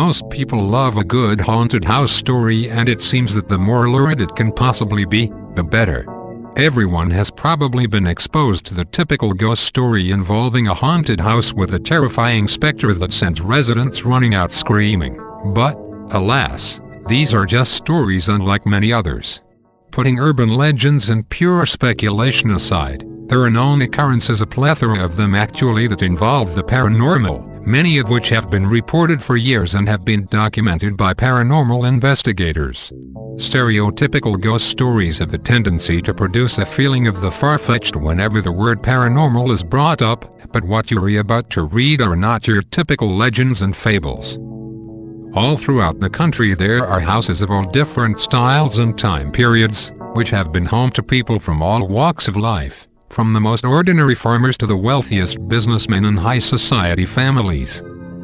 Most people love a good haunted house story, and it seems that the more lurid it can possibly be, the better. Everyone has probably been exposed to the typical ghost story involving a haunted house with a terrifying specter that sends residents running out screaming. But, alas, these are just stories unlike many others. Putting urban legends and pure speculation aside, there are known occurrences, a plethora of them actually, that involve the paranormal, many of which have been reported for years and have been documented by paranormal investigators. Stereotypical ghost stories have the tendency to produce a feeling of the far-fetched whenever the word paranormal is brought up, but what you're about to read are not your typical legends and fables. All throughout the country there are houses of all different styles and time periods, which have been home to people from all walks of life, from the most ordinary farmers to the wealthiest businessmen and high society families.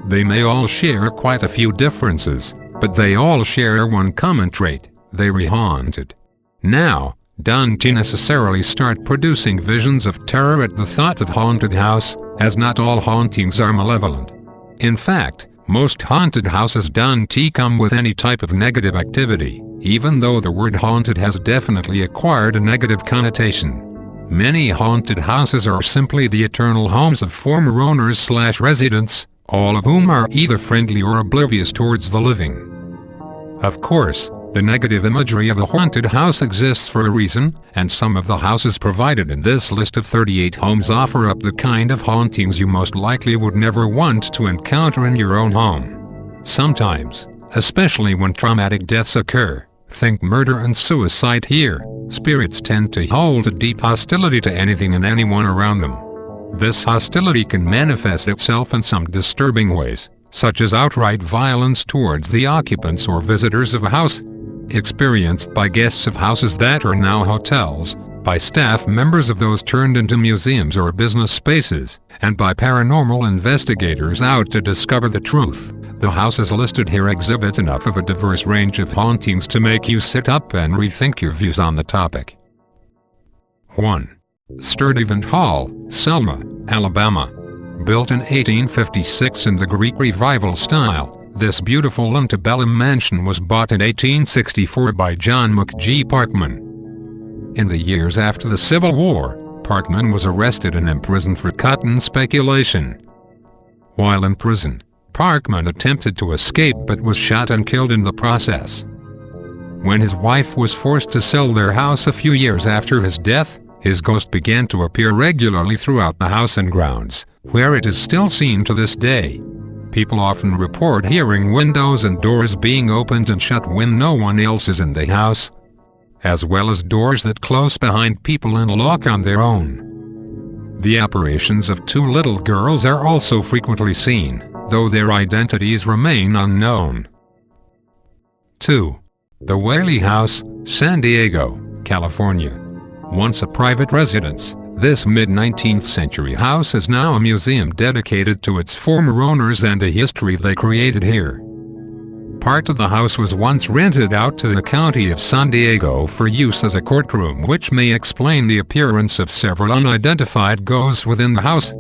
They may all share quite a few differences, but they all share one common trait: they were haunted. Now, don't necessarily start producing visions of terror at the thought of haunted house, as not all hauntings are malevolent. In fact, most haunted houses don't come with any type of negative activity, even though the word haunted has definitely acquired a negative connotation. Many haunted houses are simply the eternal homes of former owners/residents, all of whom are either friendly or oblivious towards the living. Of course, the negative imagery of a haunted house exists for a reason, and some of the houses provided in this list of 38 homes offer up the kind of hauntings you most likely would never want to encounter in your own home. Sometimes, especially when traumatic deaths occur, think murder and suicide here, spirits tend to hold a deep hostility to anything and anyone around them. This hostility can manifest itself in some disturbing ways, such as outright violence towards the occupants or visitors of a house, experienced by guests of houses that are now hotels, by staff members of those turned into museums or business spaces, and by paranormal investigators out to discover the truth. The houses listed here exhibit enough of a diverse range of hauntings to make you sit up and rethink your views on the topic. 1. Sturtevant Hall, Selma, Alabama. Built in 1856 in the Greek Revival style, this beautiful antebellum mansion was bought in 1864 by John McG. Parkman. In the years after the Civil War, Parkman was arrested and imprisoned for cotton speculation. While in prison, Parkman attempted to escape but was shot and killed in the process. When his wife was forced to sell their house a few years after his death, his ghost began to appear regularly throughout the house and grounds, where it is still seen to this day. People often report hearing windows and doors being opened and shut when no one else is in the house, as well as doors that close behind people and lock on their own. The apparitions of two little girls are also frequently seen, though their identities remain unknown. 2. The Whaley House, San Diego, California. Once a private residence, this mid-19th century house is now a museum dedicated to its former owners and the history they created here. Part of the house was once rented out to the county of San Diego for use as a courtroom, which may explain the appearance of several unidentified ghosts within the house.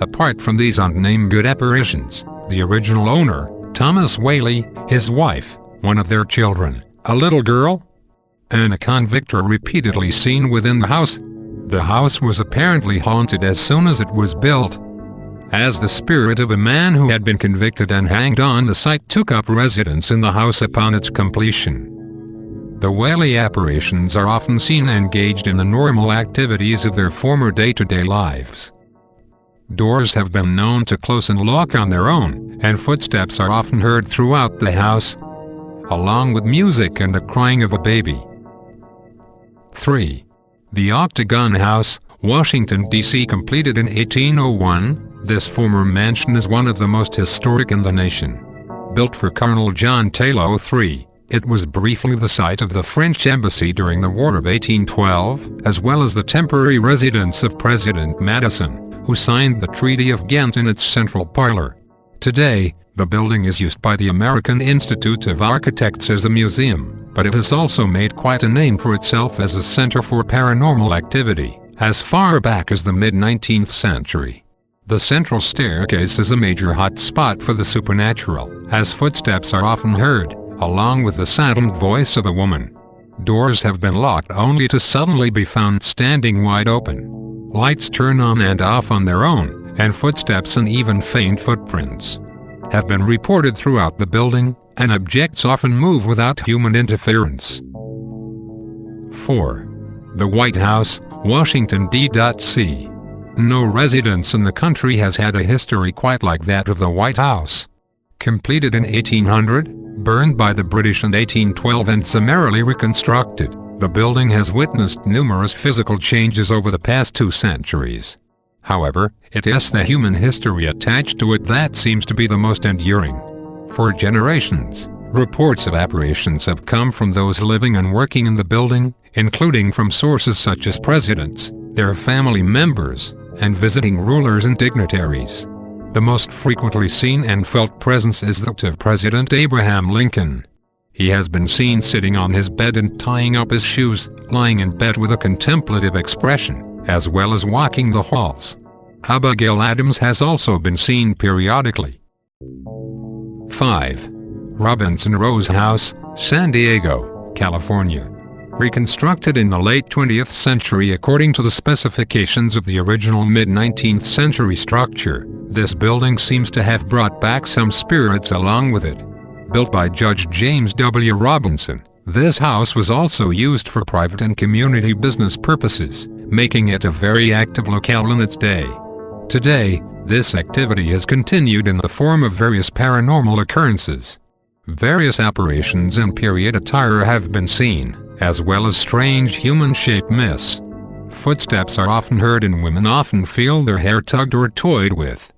Apart from these unnamed apparitions, the original owner, Thomas Whaley, his wife, one of their children, a little girl, and a convict are repeatedly seen within the house. The house was apparently haunted as soon as it was built, as the spirit of a man who had been convicted and hanged on the site took up residence in the house upon its completion. The Whaley apparitions are often seen engaged in the normal activities of their former day-to-day lives. Doors have been known to close and lock on their own, and footsteps are often heard throughout the house, along with music and the crying of a baby. 3. The Octagon House, Washington, D.C. Completed in 1801, this former mansion is one of the most historic in the nation. Built for Colonel John Taylor III, it was briefly the site of the French embassy during the War of 1812, as well as the temporary residence of President Madison, who signed the Treaty of Ghent in its central parlor. Today, the building is used by the American Institute of Architects as a museum, but it has also made quite a name for itself as a center for paranormal activity, as far back as the mid-19th century. The central staircase is a major hot spot for the supernatural, as footsteps are often heard, along with the saddened voice of a woman. Doors have been locked only to suddenly be found standing wide open. Lights turn on and off on their own, and footsteps and even faint footprints have been reported throughout the building, and objects often move without human interference. 4. The White House, Washington D.C. No residence in the country has had a history quite like that of the White House. Completed in 1800, burned by the British in 1812 and summarily reconstructed, the building has witnessed numerous physical changes over the past 2 centuries. However, it is the human history attached to it that seems to be the most enduring. For generations, reports of apparitions have come from those living and working in the building, including from sources such as presidents, their family members, and visiting rulers and dignitaries. The most frequently seen and felt presence is that of President Abraham Lincoln. He has been seen sitting on his bed and tying up his shoes, lying in bed with a contemplative expression, as well as walking the halls. Abigail Adams has also been seen periodically. 5. Robinson Rose House, San Diego, California. Reconstructed in the late 20th century according to the specifications of the original mid-19th century structure, this building seems to have brought back some spirits along with it. Built by Judge James W. Robinson, this house was also used for private and community business purposes, making it a very active locale in its day. Today, this activity has continued in the form of various paranormal occurrences. Various apparitions in period attire have been seen, as well as strange human-shaped myths. Footsteps are often heard and women often feel their hair tugged or toyed with.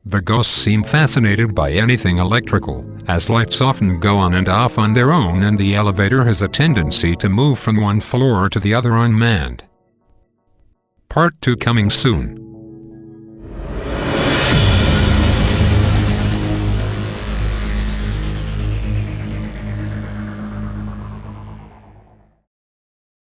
The ghosts seem fascinated by anything electrical, as lights often go on and off on their own and the elevator has a tendency to move from one floor to the other unmanned. Part 2 coming soon.